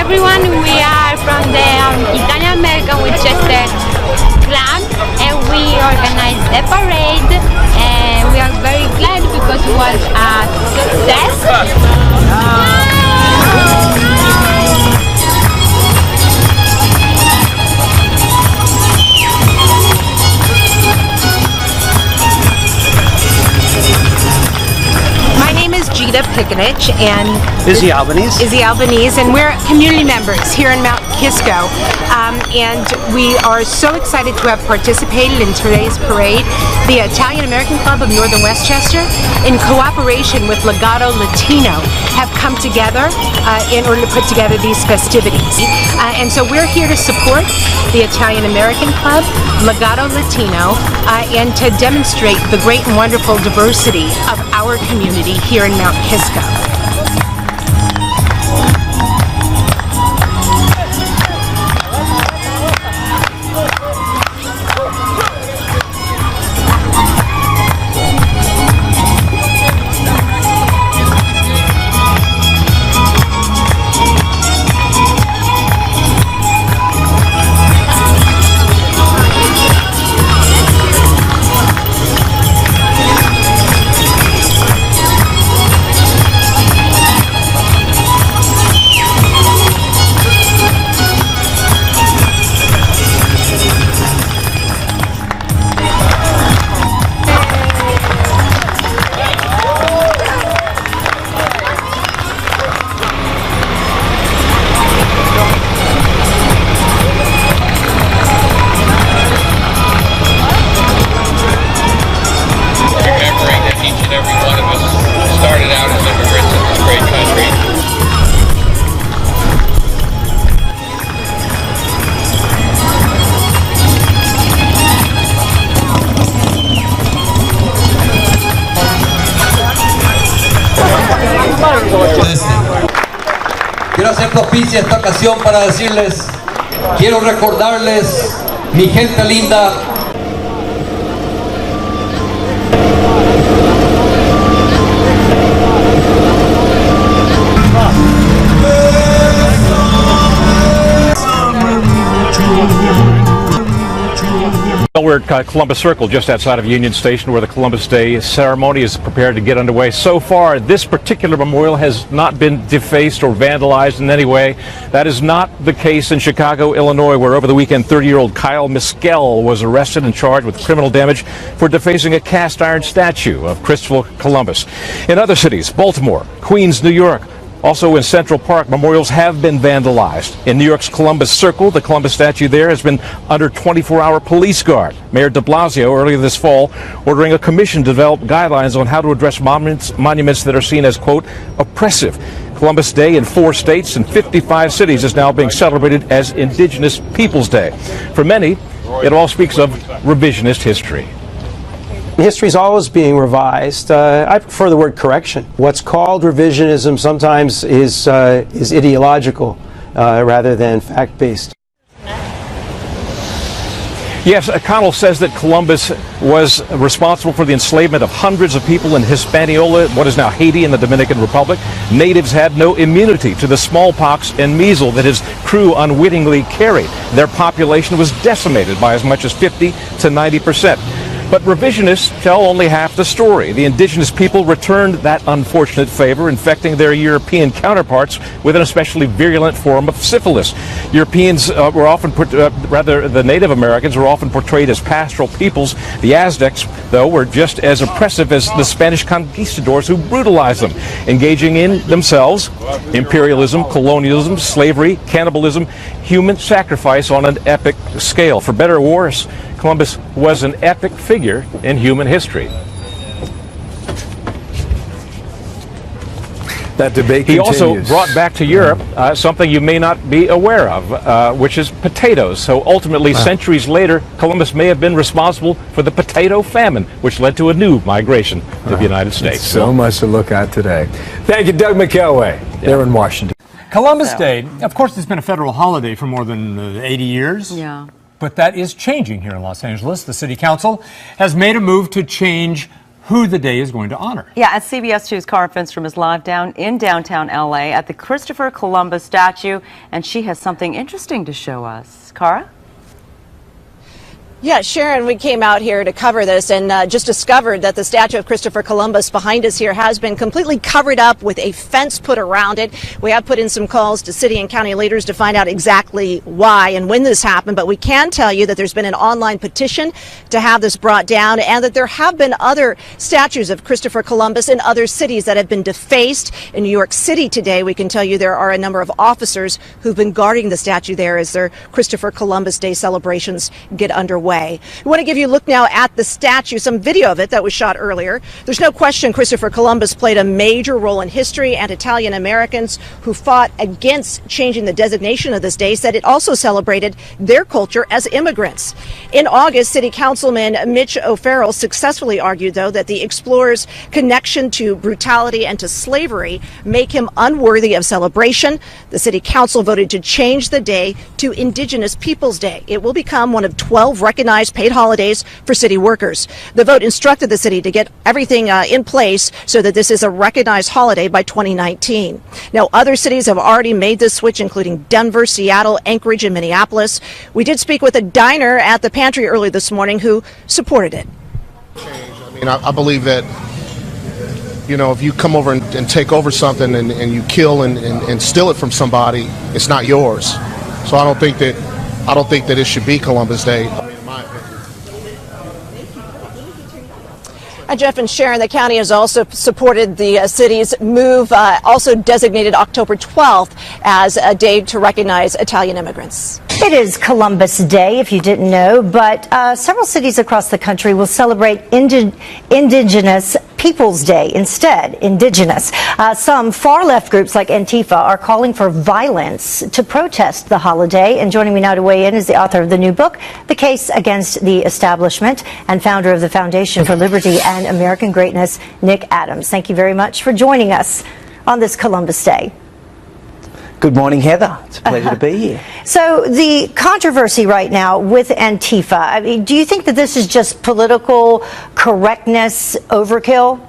everyone, we are from the Italian American Winchester Club, and we organized the parade, and we are very glad because it was a success. And Izzy Albanese, and we're community members here in Mount Kisco, and we are so excited to have participated in today's parade. The Italian American Club of Northern Westchester, in cooperation with Legato Latino, have come together in order to put together these festivities, and so we're here to support the Italian American Club, Legato Latino, and to demonstrate the great and wonderful diversity of our community here in Mount Kisco. Quiero hacer propicia esta ocasión para decirles, quiero recordarles, mi gente linda, We're at Columbus Circle, just outside of Union Station, where the Columbus Day ceremony is prepared to get underway. So far, this particular memorial has not been defaced or vandalized in any way. That is not the case in Chicago, Illinois, where over the weekend 30-year-old Kyle Miskell was arrested and charged with criminal damage for defacing a cast iron statue of Christopher Columbus. In other cities, Baltimore, Queens, New York, also in Central Park, memorials have been vandalized. In New York's Columbus Circle, the Columbus statue there has been under 24-hour police guard. Mayor de Blasio earlier this fall ordering a commission to develop guidelines on how to address monuments that are seen as, quote, oppressive. Columbus Day in 4 states and 55 cities is now being celebrated as Indigenous Peoples Day. For many, it all speaks of revisionist history. History is always being revised. I prefer the word correction. What's called revisionism sometimes is ideological rather than fact-based. Yes, Connell says that Columbus was responsible for the enslavement of hundreds of people in Hispaniola, what is now Haiti and the Dominican Republic. Natives had no immunity to the smallpox and measles that his crew unwittingly carried. Their population was decimated by as much as 50 to 90%. But revisionists tell only half the story. The indigenous people returned that unfortunate favor, infecting their European counterparts with an especially virulent form of syphilis. Europeans were often, the Native Americans were often portrayed as pastoral peoples. The Aztecs, though, were just as oppressive as the Spanish conquistadors who brutalized them, engaging in themselves imperialism, colonialism, slavery, cannibalism, human sacrifice on an epic scale. For better or worse, Columbus was an epic figure in human history. That debate He continues. also brought back to Europe something you may not be aware of, which is potatoes. So ultimately, centuries later, Columbus may have been responsible for the potato famine, which led to a new migration to the United States. So much to look at today. Thank you, Doug McElway, there in Washington. Columbus Day, of course, it's been a federal holiday for more than 80 years. Yeah. But that is changing here in Los Angeles. The City Council has made a move to change who the day is going to honor. Yeah, as CBS 2's Cara Finstrom is live in downtown LA at the Christopher Columbus statue, and she has something interesting to show us. Cara? Yeah, Sharon, we came out here to cover this and just discovered that the statue of Christopher Columbus behind us here has been completely covered up with a fence put around it. We have put in some calls to city and county leaders to find out exactly why and when this happened, but we can tell you that there's been an online petition to have this brought down and that there have been other statues of Christopher Columbus in other cities that have been defaced. In New York City today, we can tell you there are a number of officers who've been guarding the statue there as their Christopher Columbus Day celebrations get underway. We want to give you a look now at the statue, some video of it that was shot earlier. There's no question Christopher Columbus played a major role in history, and Italian Americans who fought against changing the designation of this day said it also celebrated their culture as immigrants. In August, City Councilman Mitch O'Farrell successfully argued, though, that the explorer's connection to brutality and to slavery make him unworthy of celebration. The City Council voted to change the day to Indigenous Peoples Day. It will become one of 12 recognized paid holidays for city workers. The vote instructed the city to get everything in place so that this is a recognized holiday by 2019. Now, other cities have already made this switch, including Denver, Seattle, Anchorage, and Minneapolis. We did speak with a diner at the pantry early this morning who supported it. I mean, I believe that, you know, if you come over and take over something and you kill and steal it from somebody, it's not yours. So I don't think that it should be Columbus Day. Jeff and Sharon, the county has also supported the city's move, also designated October 12th as a day to recognize Italian immigrants. It is Columbus Day, if you didn't know, but several cities across the country will celebrate Indigenous Peoples Day instead, Indigenous. Some far-left groups like Antifa are calling for violence to protest the holiday. And joining me now to weigh in is the author of the new book, The Case Against the Establishment, and founder of the Foundation for Liberty and American Greatness, Nick Adams. Thank you very much for joining us on this Columbus Day. Good morning, Heather. It's a pleasure to be here. So the controversy right now with Antifa, I mean, do you think that this is just political correctness overkill?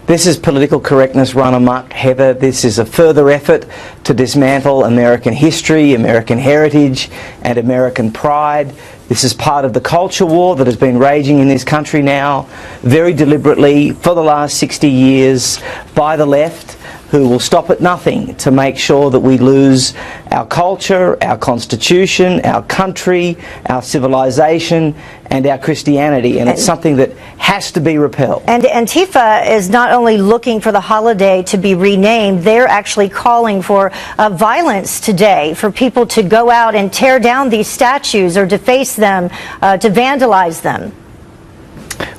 This is political correctness run amok, Heather. This is a further effort to dismantle American history, American heritage, and American pride. This is part of the culture war that has been raging in this country now very deliberately for the last 60 years by the left, who will stop at nothing to make sure that we lose our culture, our constitution, our country, our civilization, and our Christianity. And it's something that has to be repelled. And Antifa is not only looking for the holiday to be renamed, they're actually calling for violence today, for people to go out and tear down these statues or deface them, to vandalize them.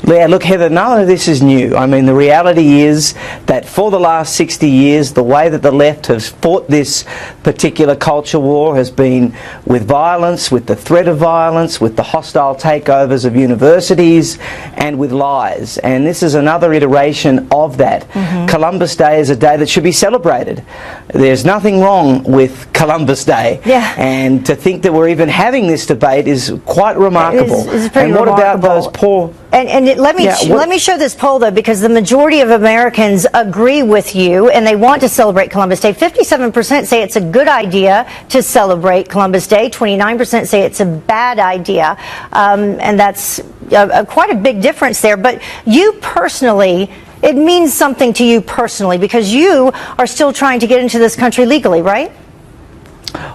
Yeah, look, Heather, none of this is new. I mean, the reality is that for the last 60 years, the way that the left has fought this particular culture war has been with violence, with the threat of violence, with the hostile takeovers of universities, and with lies. And this is another iteration of that. Columbus Day is a day that should be celebrated. There's nothing wrong with Columbus Day. Yeah. And to think that we're even having this debate is quite remarkable. It's pretty and what remarkable. about those poor... And let me show this poll, though, because the majority of Americans agree with you and they want to celebrate Columbus Day. 57% say it's a good idea to celebrate Columbus Day. 29% say it's a bad idea. And that's quite a big difference there. But you personally, it means something to you personally because you are still trying to get into this country legally, right?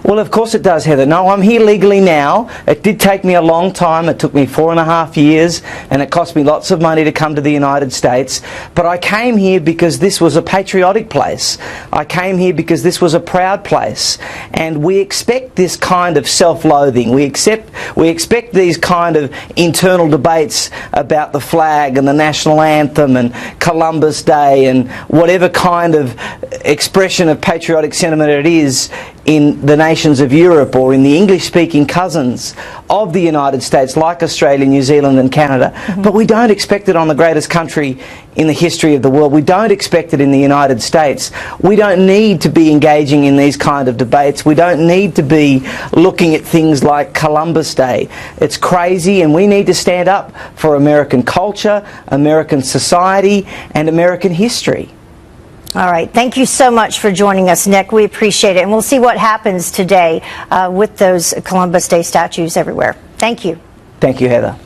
Well, of course it does, Heather. No, I'm here legally now. It did take me a long time. It took me 4.5 years, and it cost me lots of money to come to the United States. But I came here because this was a patriotic place. I came here because this was a proud place. And we expect this kind of self-loathing. We expect these kind of internal debates about the flag and the national anthem and Columbus Day and whatever kind of expression of patriotic sentiment it is in the nations of Europe or in the English-speaking cousins of the United States like Australia, New Zealand and Canada. But we don't expect it on the greatest country in the history of the world. We don't expect it in the United States. We don't need to be engaging in these kind of debates. We don't need to be looking at things like Columbus Day. It's crazy, and we need to stand up for American culture, American society and American history. All right. Thank you so much for joining us, Nick. We appreciate it. And we'll see what happens today with those Columbus Day statues everywhere. Thank you. Thank you, Heather.